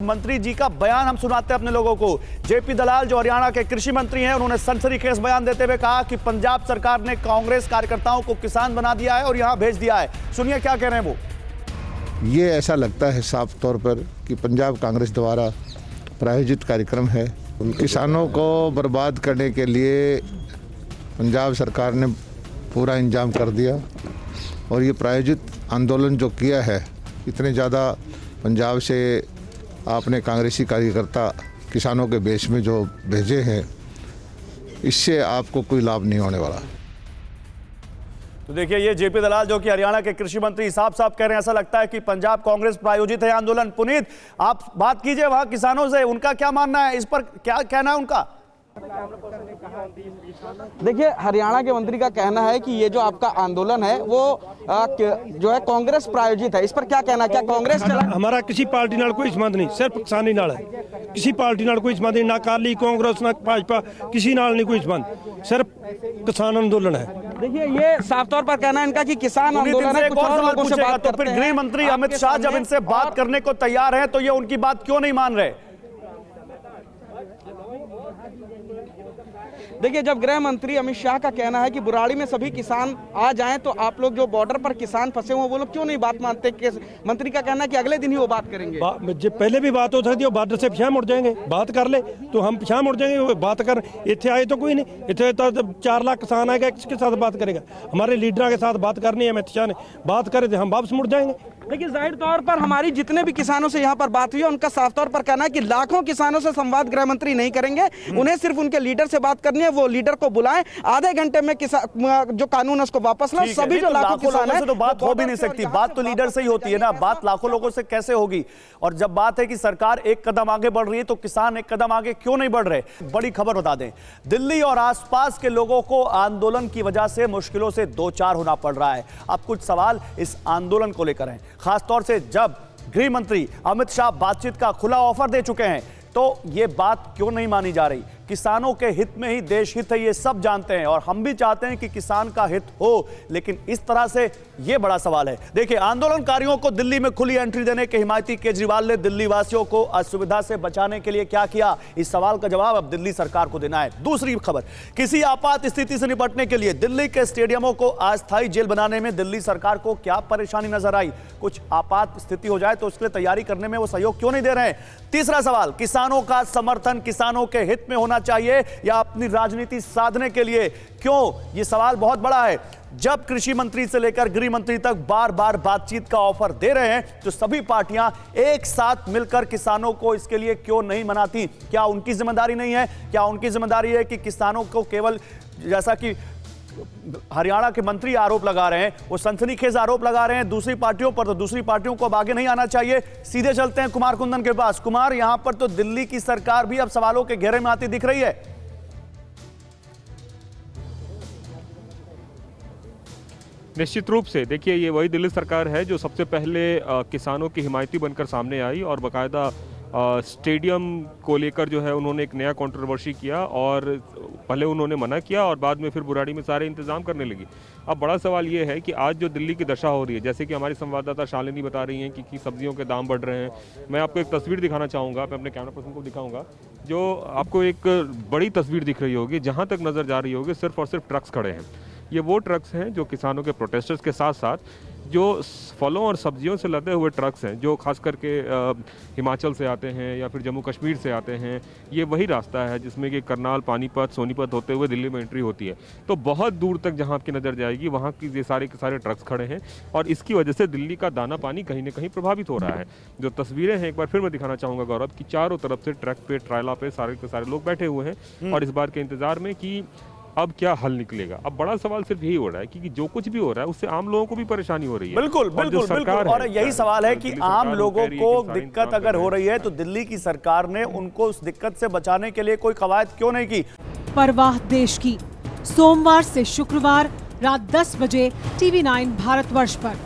मंत्री जी का बयान हम सुनाते हैं अपने लोगों को। जेपी दलाल जो हरियाणा के कृषि मंत्री हैं, उन्होंने सनसनीखेज बयान देते हुए कहा कि पंजाब सरकार ने कांग्रेस कार्यकर्ताओं को किसान बना दिया है और यहां भेज दिया है। सुनिए क्या कह रहे हैं वो। ये ऐसा लगता है साफ तौर पर कि पंजाब कांग्रेस द्वारा प्रायोजित कार्यक्रम है। उन किसानों को बर्बाद करने के लिए पंजाब सरकार ने पूरा इंतजाम कर दिया और ये प्रायोजित आंदोलन जो किया है, इतने ज़्यादा पंजाब से आपने कांग्रेसी कार्यकर्ता किसानों के बेश में जो भेजे हैं, इससे आपको कोई लाभ नहीं होने वाला। तो देखिए, ये जेपी दलाल जो कि हरियाणा के कृषि मंत्री साफ साफ कह रहे हैं, ऐसा लगता है कि पंजाब कांग्रेस प्रायोजित है आंदोलन। पुनीत, आप बात कीजिए वहां किसानों से, उनका क्या मानना है, इस पर क्या कहना है उनका? देखिए, हरियाणा के मंत्री का कहना है कि ये जो आपका आंदोलन है वो जो है कांग्रेस प्रायोजित है। इस पर क्या कहना है? क्या कांग्रेस हमारा किसी पार्टी नाल कोई संबंध नहीं, सिर्फ किसानी नाल है। किसी पार्टी नाल कोई संबंध नहीं, ना अकाली कांग्रेस ना भाजपा, किसी नाल नहीं कोई संबंध, सिर्फ किसान आंदोलन है। देखिए, ये साफ तौर पर कहना है इनका कि किसान आंदोलन है। कुछ और लोगों से बात तो फिर गृह मंत्री अमित शाह जब इनसे बात करने को तैयार है तो ये उनकी बात क्यों नहीं मान रहे? देखिए, जब गृह मंत्री अमित शाह का कहना है कि बुराड़ी में सभी किसान आ जाएं तो आप लोग जो बॉर्डर पर किसान फंसे हुए वो लोग क्यों नहीं बात मानते? मंत्री का कहना है कि अगले दिन ही वो बात करेंगे। जब पहले भी बात हो सकती है, बॉर्डर से पिछा मुड़ जाएंगे, बात कर ले तो हम पिछा मुड़ जाएंगे। बात कर इतने आए तो कोई नहीं, इतने तो 4 लाख किसान आएगा, किसके साथ बात करेगा? हमारे लीडर के साथ बात करनी है, अमित शाह ने बात करे तो हम वापस मुड़ जाएंगे। देखिए, जाहिर तौर पर हमारी जितने भी किसानों से यहाँ पर बात हुई है, उनका साफ तौर पर कहना है कि लाखों किसानों से संवाद गृह मंत्री नहीं करेंगे। उन्हें सिर्फ उनके लीडर से बात करनी है, वो लीडर को बुलाएं, आधे घंटे में जो कानून है उसको वापस लाओ। सभी जो लाखों किसान हैं, तो बात हो भी नहीं सकती, बात तो लीडर से ही होती है ना, बात लाखों लोगों से कैसे होगी? और जब बात है कि सरकार एक कदम आगे बढ़ रही है तो किसान एक कदम आगे क्यों नहीं बढ़ रहे? बड़ी खबर बता दें, दिल्ली और आसपास के लोगों को आंदोलन की वजह से मुश्किलों से दो चार होना पड़ रहा है। अब कुछ सवाल इस आंदोलन को लेकर हैं, खासतौर से जब गृह मंत्री अमित शाह बातचीत का खुला ऑफर दे चुके हैं तो यह बात क्यों नहीं मानी जा रही? किसानों के हित में ही देश हित है, ये सब जानते हैं और हम भी चाहते हैं कि किसान का हित हो, लेकिन इस तरह से यह बड़ा सवाल है। देखिए, आंदोलनकारियों को दिल्ली में खुली एंट्री देने के हिमायती केजरीवाल ने दिल्ली वासियों को असुविधा से बचाने के लिए क्या किया? इस सवाल का जवाब अब दिल्ली सरकार को देना है। दूसरी खबर, किसी आपात स्थिति से निपटने के लिए दिल्ली के स्टेडियमों को अस्थायी जेल बनाने में दिल्ली सरकार को क्या परेशानी नजर आई? कुछ आपात स्थिति हो जाए तो उसके लिए तैयारी करने में वो सहयोग क्यों नहीं दे रहे हैं? तीसरा सवाल, किसानों का समर्थन किसानों के हित में होना चाहिए या अपनी राजनीति साधने के लिए? क्यों? यह सवाल बहुत बड़ा है। जब कृषि मंत्री से लेकर गृह मंत्री तक बार बार बातचीत का ऑफर दे रहे हैं तो सभी पार्टियां एक साथ मिलकर किसानों को इसके लिए क्यों नहीं मनाती? क्या उनकी जिम्मेदारी नहीं है? क्या उनकी जिम्मेदारी है कि किसानों को केवल, जैसा कि हरियाणा के मंत्री आरोप लगा रहे हैं, वो सनसनीखेज आरोप लगा रहे हैं दूसरी पार्टियों पर, तो दूसरी पार्टियों को अब आगे नहीं आना चाहिए? सीधे चलते हैं कुमार कुंदन के पास। कुमार, यहां पर तो दिल्ली की सरकार भी अब सवालों के घेरे में आती दिख रही है। निश्चित रूप से देखिए, ये वही दिल्ली सरकार है जो सबसे पहले किसानों की हिमायती बनकर सामने आई और बाकायदा स्टेडियम को लेकर जो है उन्होंने एक नया कंट्रोवर्सी किया और पहले उन्होंने मना किया और बाद में फिर बुराड़ी में सारे इंतजाम करने लगी। अब बड़ा सवाल ये है कि आज जो दिल्ली की दशा हो रही है, जैसे कि हमारी संवाददाता शालिनी बता रही हैं कि सब्जियों के दाम बढ़ रहे हैं। मैं आपको एक तस्वीर दिखाना चाहूँगा, मैं अपने कैमरा पर्सन को दिखाऊंगा, जो आपको एक बड़ी तस्वीर दिख रही होगी। जहाँ तक नज़र जा रही होगी सिर्फ और सिर्फ ट्रक्स खड़े हैं। ये वो ट्रक्स हैं जो किसानों के प्रोटेस्टर्स के साथ साथ जो फलों और सब्जियों से लदे हुए ट्रक्स हैं, जो खास करके हिमाचल से आते हैं या फिर जम्मू कश्मीर से आते हैं। ये वही रास्ता है जिसमें कि करनाल, पानीपत, सोनीपत होते हुए दिल्ली में एंट्री होती है। तो बहुत दूर तक जहां आपकी नज़र जाएगी वहां की ये सारे के सारे ट्रक्स खड़े हैं और इसकी वजह से दिल्ली का दाना पानी कहीं ना कहीं प्रभावित हो रहा है। जो तस्वीरें हैं, एक बार फिर मैं दिखाना चाहूँगा गौरव, कि चारों तरफ से ट्रक पे, ट्रायला पे सारे के सारे लोग बैठे हुए हैं और इस बात के इंतजार में कि अब क्या हल निकलेगा। अब बड़ा सवाल सिर्फ यही हो रहा है कि जो कुछ भी हो रहा है उससे आम लोगों को भी परेशानी हो रही है। बिल्कुल बिल्कुल बिल्कुल, और यही सवाल है कि आम लोगों को दिक्कत अगर हो रही है तो दिल्ली की सरकार ने उनको उस दिक्कत से बचाने के लिए कोई कवायद क्यों नहीं की? परवाह देश की, सोमवार से शुक्रवार रात 10 बजे TV9 भारतवर्ष पर।